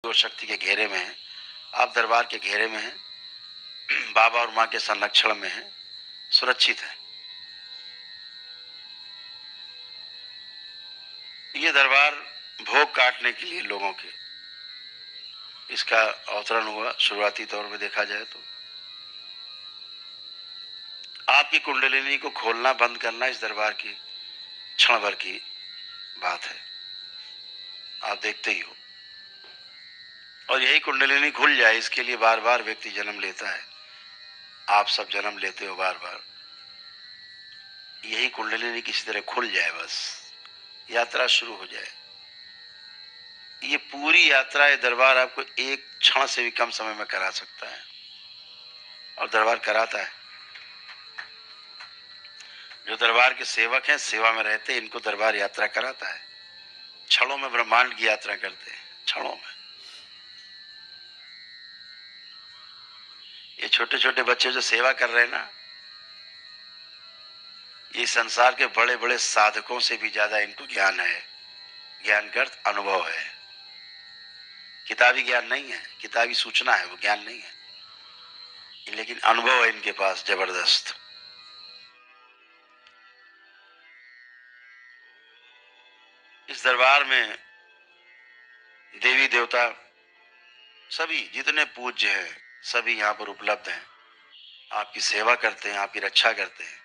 वो शक्ति के घेरे में हैं, आप दरबार के घेरे में हैं, बाबा और माँ के संरक्षण में हैं, सुरक्षित हैं। ये दरबार भोग काटने के लिए लोगों के इसका अवतरण हुआ शुरुआती तौर पे देखा जाए तो। आपकी कुंडलिनी को खोलना बंद करना इस दरबार की क्षण भर की बात है, आप देखते ही हो। और यही कुंडलिनी खुल जाए इसके लिए बार बार व्यक्ति जन्म लेता है, आप सब जन्म लेते हो बार बार। यही कुंडलिनी किसी तरह खुल जाए, बस यात्रा शुरू हो जाए। ये पूरी यात्रा, ये दरबार आपको एक क्षण से भी कम समय में करा सकता है, और दरबार कराता है। जो दरबार के सेवक हैं, सेवा में रहते हैं, इनको दरबार यात्रा कराता है। क्षणों में ब्रह्मांड की यात्रा करते हैं, क्षणों में। ये छोटे छोटे बच्चे जो सेवा कर रहे हैं ना, ये संसार के बड़े बड़े साधकों से भी ज्यादा इनको ज्ञान है। ज्ञान का अर्थ अनुभव है, किताबी ज्ञान नहीं है, किताबी सूचना है, वो ज्ञान नहीं है, लेकिन अनुभव है इनके पास जबरदस्त। इस दरबार में देवी देवता सभी जितने पूज्य हैं सभी यहाँ पर उपलब्ध हैं, आपकी सेवा करते हैं, आपकी रक्षा करते हैं।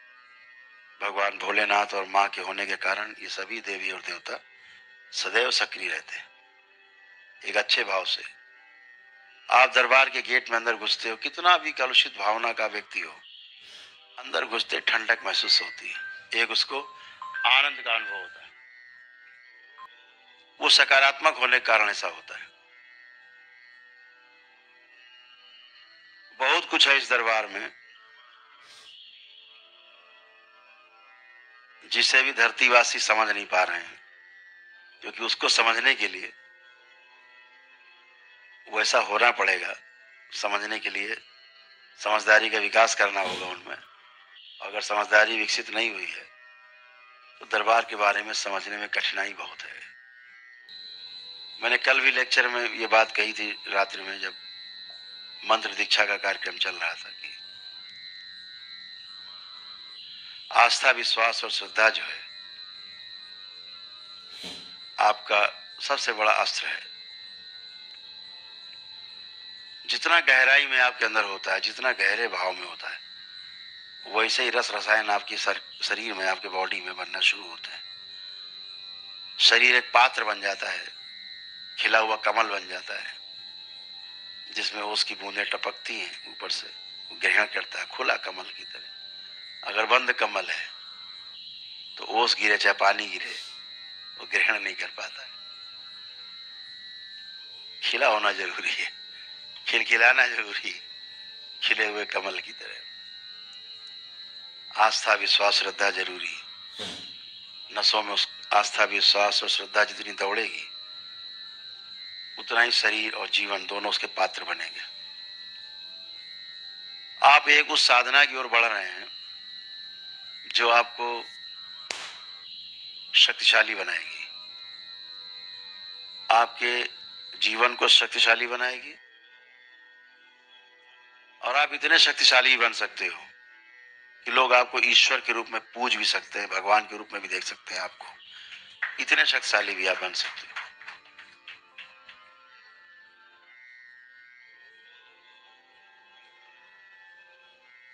भगवान भोलेनाथ और माँ के होने के कारण ये सभी देवी और देवता सदैव सक्रिय रहते हैं, एक अच्छे भाव से। आप दरबार के गेट में अंदर घुसते हो, कितना भी कलुषित भावना का व्यक्ति हो, अंदर घुसते ठंडक महसूस होती है, एक उसको आनंद का अनुभव होता है। वो सकारात्मक होने के कारण ऐसा होता है। बहुत कुछ है इस दरबार में जिसे भी धरतीवासी समझ नहीं पा रहे हैं, क्योंकि उसको समझने के लिए वैसा होना पड़ेगा। समझने के लिए समझदारी का विकास करना होगा उनमें। अगर समझदारी विकसित नहीं हुई है तो दरबार के बारे में समझने में कठिनाई बहुत है। मैंने कल भी लेक्चर में ये बात कही थी, रात्रि में जब मंत्र दीक्षा का कार्यक्रम चल रहा था, कि आस्था, विश्वास और श्रद्धा जो है आपका सबसे बड़ा अस्त्र है। जितना गहराई में आपके अंदर होता है, जितना गहरे भाव में होता है, वैसे ही रस रसायन आपकी शरीर में, आपके बॉडी में बनना शुरू होता है। शरीर एक पात्र बन जाता है, खिला हुआ कमल बन जाता है, जिसमें उसकी बूंदें टपकती हैं ऊपर से, ग्रहण करता है खुला कमल की तरह। अगर बंद कमल है तो ओस गिरे चाहे पानी गिरे, वो ग्रहण नहीं कर पाता है। खिला होना जरूरी है, खिलखिलाना जरूरी है, खिले हुए कमल की तरह। आस्था, विश्वास, श्रद्धा जरूरी है। नसों में उस आस्था, विश्वास और श्रद्धा जितनी दौड़ेगी, उतना ही शरीर और जीवन दोनों उसके पात्र बनेंगे। आप एक उस साधना की ओर बढ़ रहे हैं जो आपको शक्तिशाली बनाएगी, आपके जीवन को शक्तिशाली बनाएगी, और आप इतने शक्तिशाली बन सकते हो कि लोग आपको ईश्वर के रूप में पूज भी सकते हैं, भगवान के रूप में भी देख सकते हैं आपको। इतने शक्तिशाली भी आप बन सकते हो।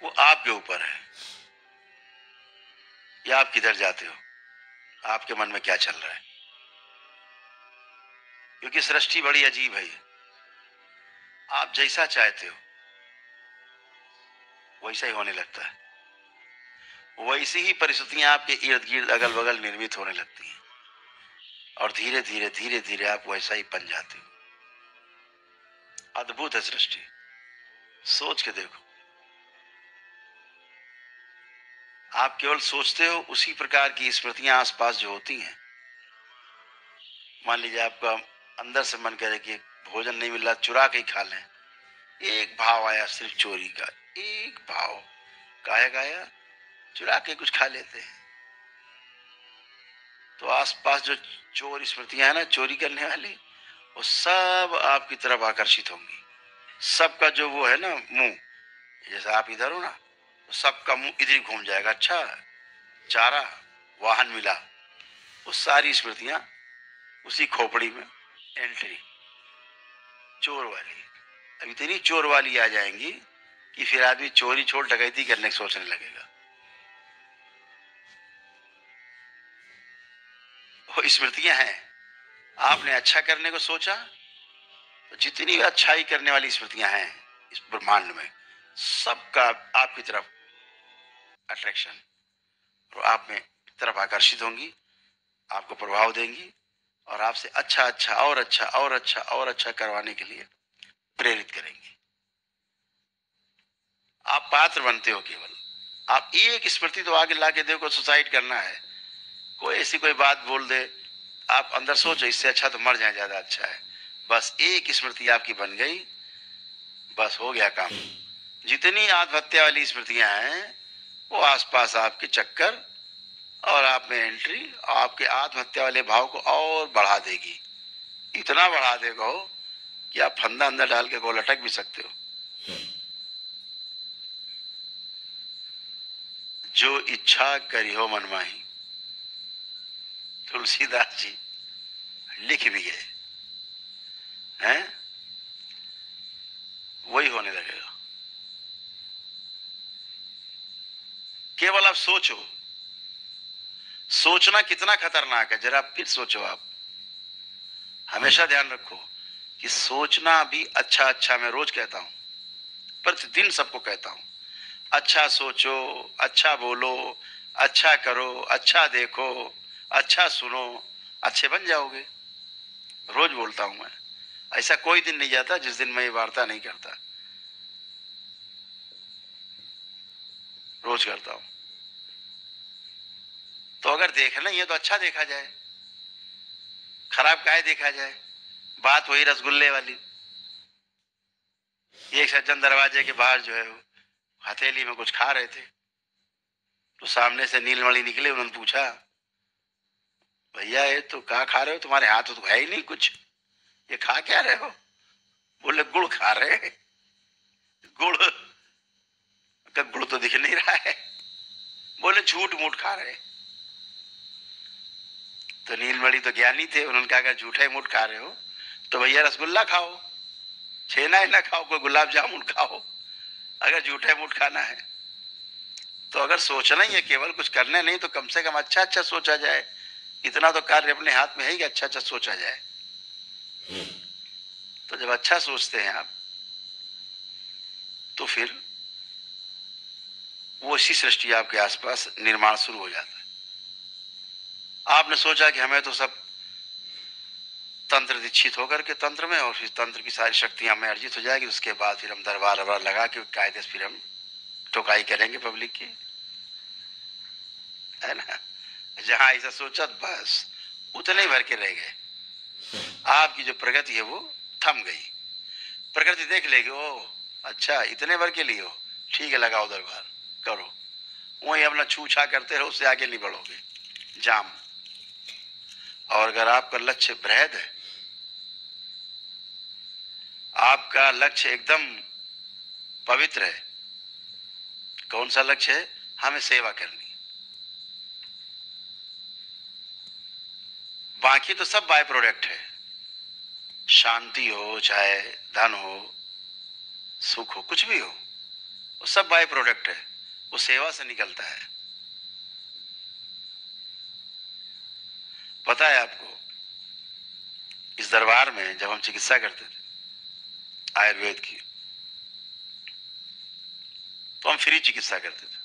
वो आपके ऊपर है, या आप किधर जाते हो, आपके मन में क्या चल रहा है। क्योंकि सृष्टि बड़ी अजीब है। आप जैसा चाहते हो वैसा ही होने लगता है, वैसी ही परिस्थितियां आपके इर्द गिर्द अगल बगल निर्मित होने लगती हैं, और धीरे धीरे धीरे धीरे आप वैसा ही बन जाते हो। अद्भुत है सृष्टि, सोच के देखो। आप केवल सोचते हो, उसी प्रकार की स्मृतियां आसपास जो होती हैं। मान लीजिए आपका अंदर से मन करे कि भोजन नहीं मिल रहा, चुरा के ही खा लें। एक भाव आया सिर्फ चोरी का, एक भाव, काहे गाया, चुरा के कुछ खा लेते हैं। तो आसपास जो चोर स्मृतियां है ना, चोरी करने वाली, वो सब आपकी तरफ आकर्षित होंगी। सबका जो वो है ना मुंह, जैसे आप इधर हो ना, तो सबका मुंह इधर ही घूम जाएगा। अच्छा, चारा, वाहन मिला, वो सारी स्मृतियां उसी खोपड़ी में एंट्री, चोर वाली। अब इतनी चोर वाली आ जाएंगी कि फिर आदमी चोरी छोड़ डकैती करने की सोचने लगेगा। वो स्मृतियां हैं। आपने अच्छा करने को सोचा तो जितनी भी अच्छाई करने वाली स्मृतियां हैं इस ब्रह्मांड में, सबका आपकी तरफ अट्रैक्शन, और आप में तरफ आकर्षित होंगी, आपको प्रभाव देंगी और आपसे अच्छा अच्छा और अच्छा और अच्छा और अच्छा करवाने के लिए प्रेरित करेंगी। आप पात्र बनते हो। केवल आप एक स्मृति तो आगे लाके देखो, सुसाइड करना है, कोई ऐसी कोई बात बोल दे, आप अंदर सोचो इससे अच्छा तो मर जाए, ज्यादा अच्छा है। बस एक स्मृति आपकी बन गई, बस हो गया काम। जितनी आत्महत्या वाली स्मृतियां हैं वो आसपास आपके चक्कर और आप में एंट्री आपके आत्महत्या वाले भाव को और बढ़ा देगी। इतना बढ़ा देगा हो कि आप फंदा अंदर डाल के को लटक भी सकते हो। जो इच्छा करी हो मनमाही, तुलसीदास जी लिख भी गए हैं, वही होने लगेगा। केवल आप सोचो, सोचना कितना खतरनाक है जरा फिर सोचो। आप हमेशा ध्यान रखो कि सोचना भी अच्छा अच्छा, मैं रोज कहता हूं, प्रतिदिन सबको कहता हूं, अच्छा सोचो, अच्छा बोलो, अच्छा करो, अच्छा देखो, अच्छा सुनो, अच्छे बन जाओगे। रोज बोलता हूं मैं, ऐसा कोई दिन नहीं जाता जिस दिन मैं ये वार्ता नहीं करता, रोज करता हूं। तो अगर देखना ही है तो अच्छा देखा जाए, खराब काहे देखा जाए। बात वही रसगुल्ले वाली। एक सज्जन दरवाजे के बाहर जो है वो हथेली में कुछ खा रहे थे, तो सामने से नीलमणि निकले, उन्होंने पूछा, भैया ये तो क्या खा रहे हो, तुम्हारे हाथ तो है ही नहीं कुछ, ये खा क्या रहे हो। बोले गुड़ खा रहे हैं। गुड़ का गुड़ तो दिख नहीं रहा है। बोले झूठ मूठ खा रहे। तो नीलमणि तो ज्ञानी थे, उन्होंने कहा अगर झूठे मूठ खा रहे हो तो भैया रसगुल्ला खाओ, छेना ही ना खाओ, कोई गुलाब जामुन खाओ, अगर झूठे मूठ खाना है। तो अगर सोचना ही है केवल, कुछ करने नहीं, तो कम से कम अच्छा अच्छा सोचा जाए। इतना तो कार्य अपने हाथ में है कि अच्छा अच्छा सोचा जाए। तो जब अच्छा सोचते हैं आप, तो फिर वो इसी सृष्टि आपके आसपास निर्माण शुरू हो जाता है। आपने सोचा कि हमें तो सब तंत्र दीक्षित होकर के तंत्र में, और फिर तंत्र की सारी शक्तियां हमें अर्जित हो जाएगी, उसके बाद फिर हम दरबार वरबार लगा के कायदे से फिर हम टोकाई करेंगे पब्लिक की, है ना। जहां ऐसा सोचा बस उतने ही भर के रह गए। आपकी जो प्रगति है वो थम गई। प्रकृति देख लेगी, ओ अच्छा इतने भर के लिए हो, ठीक है लगाओ दरबार करो, वही अपना छू छा करते रहो, उससे आगे नहीं बढ़ोगे, जाम। और अगर आपका लक्ष्य बृहद है, आपका लक्ष्य एकदम पवित्र है, कौन सा लक्ष्य है, हमें सेवा करनी, बाकी तो सब बाय प्रोडक्ट है। शांति हो, चाहे धन हो, सुख हो, कुछ भी हो, वो सब बाय प्रोडक्ट है, वो सेवा से निकलता है। पता है आपको, इस दरबार में जब हम चिकित्सा करते थे आयुर्वेद की, तो हम फ्री चिकित्सा करते थे।